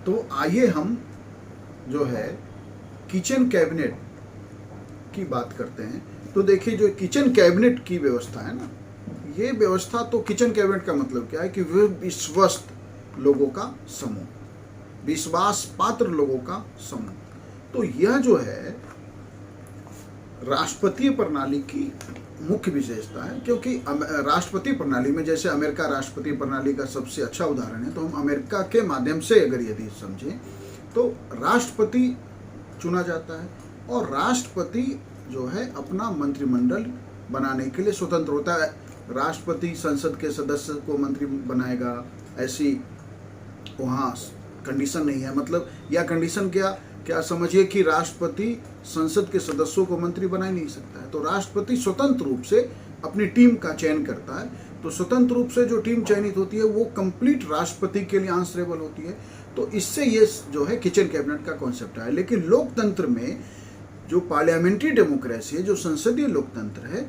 तो आइए हम जो है किचन कैबिनेट की बात करते हैं। तो देखिए, जो किचन कैबिनेट की व्यवस्था है ना, ये व्यवस्था, तो किचन कैबिनेट का मतलब क्या है कि वे विश्वस्त लोगों का समूह, विश्वास पात्र लोगों का समूह। तो यह जो है राष्ट्रपतीय प्रणाली की मुख्य विशेषता है, क्योंकि राष्ट्रपति प्रणाली में, जैसे अमेरिका राष्ट्रपति प्रणाली का सबसे अच्छा उदाहरण है, तो हम अमेरिका के माध्यम से अगर यदि समझें तो राष्ट्रपति चुना जाता है और राष्ट्रपति जो है अपना मंत्रिमंडल बनाने के लिए स्वतंत्र होता है। राष्ट्रपति संसद के सदस्य को मंत्री बनाएगा, ऐसी वहाँ कंडीशन नहीं है। मतलब यह कंडीशन क्या समझिए कि राष्ट्रपति संसद के सदस्यों को मंत्री बना ही नहीं सकता है। तो राष्ट्रपति स्वतंत्र रूप से अपनी टीम का चयन करता है। तो स्वतंत्र रूप से जो टीम चयनित होती है वो कंप्लीट राष्ट्रपति के लिए आंसरेबल होती है। तो इससे ये जो है किचन कैबिनेट का कॉन्सेप्ट है। लेकिन लोकतंत्र में जो पार्लियामेंट्री डेमोक्रेसी है, जो संसदीय लोकतंत्र है,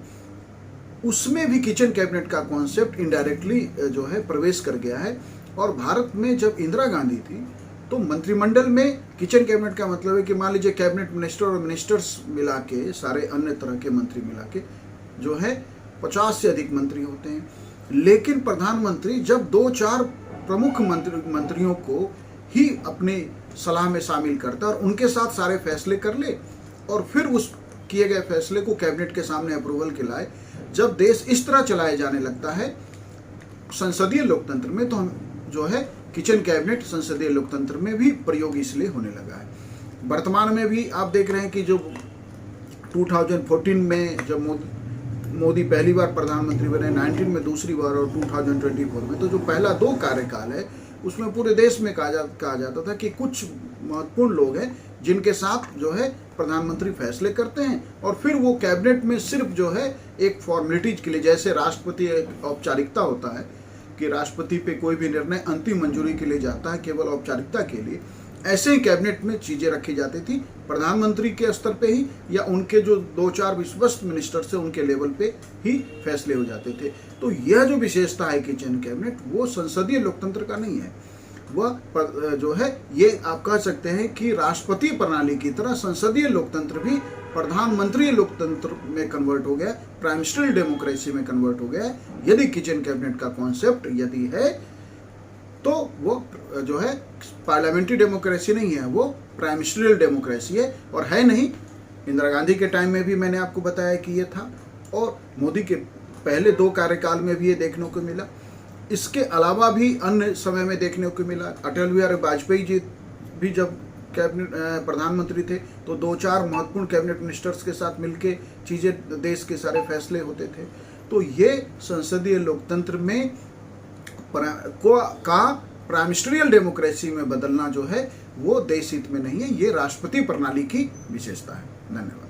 उसमें भी किचन कैबिनेट का कॉन्सेप्ट इनडायरेक्टली जो है प्रवेश कर गया है। और भारत में जब इंदिरा गांधी थी तो मंत्रिमंडल में किचन कैबिनेट का मतलब है कि मान लीजिए कैबिनेट मिनिस्टर और मिनिस्टर्स मिला के, सारे अन्य तरह के मंत्री मिला के जो है 50 से अधिक मंत्री होते हैं। लेकिन प्रधानमंत्री जब 2-4 प्रमुख मंत्रियों को ही अपने सलाह में शामिल करता है और उनके साथ सारे फैसले कर ले और फिर उस किए गए फैसले को कैबिनेट के सामने अप्रूवल के लाए। जब देश इस तरह चलाया जाने लगता है संसदीय लोकतंत्र में, तो हम जो है किचन कैबिनेट संसदीय लोकतंत्र में भी प्रयोग इसलिए होने लगा है। वर्तमान में भी आप देख रहे हैं कि जो 2014 में जब मोदी पहली बार प्रधानमंत्री बने, 19 में दूसरी बार और 2024 में, तो जो पहला 2 कार्यकाल है उसमें पूरे देश में कहा जाता था कि कुछ महत्वपूर्ण लोग हैं जिनके साथ जो है प्रधानमंत्री फैसले करते हैं और फिर वो कैबिनेट में सिर्फ जो है एक फॉर्मेलिटीज के लिए, जैसे राष्ट्रपति एक औपचारिकता होता है कि राष्ट्रपति पे कोई भी निर्णय अंतिम मंजूरी के लिए जाता है केवल औपचारिकता के लिए, ऐसे ही कैबिनेट में चीजें रखी जाती थी प्रधानमंत्री के स्तर पे ही, या उनके जो 2-4 विश्वस्त मिनिस्टर से उनके लेवल पे ही फैसले हो जाते थे। तो यह जो विशेषता है किचन कैबिनेट, वो संसदीय लोकतंत्र का नहीं है। वह जो है ये आप कह सकते हैं कि राष्ट्रपति प्रणाली की तरह संसदीय लोकतंत्र भी प्रधानमंत्री लोकतंत्र में कन्वर्ट हो गया, प्राइम मिनिस्ट्रियल डेमोक्रेसी में कन्वर्ट हो गया यदि किचन कैबिनेट का कॉन्सेप्ट यदि है। तो वो जो है पार्लियामेंट्री डेमोक्रेसी नहीं है, वो प्राइम मिनिस्ट्रियल डेमोक्रेसी है। और है नहीं, इंदिरा गांधी के टाइम में भी मैंने आपको बताया कि ये था, और मोदी के पहले 2 कार्यकाल में भी ये देखने को मिला। इसके अलावा भी अन्य समय में देखने को मिला। अटल बिहारी वाजपेयी जी भी जब कैबिनेट प्रधानमंत्री थे तो 2-4 महत्वपूर्ण कैबिनेट मिनिस्टर्स के साथ मिलके चीज़ें, देश के सारे फैसले होते थे। तो ये संसदीय लोकतंत्र में प्राइम मिनिस्ट्रियल डेमोक्रेसी में बदलना जो है वो देश हित में नहीं है। ये राष्ट्रपति प्रणाली की विशेषता है। धन्यवाद।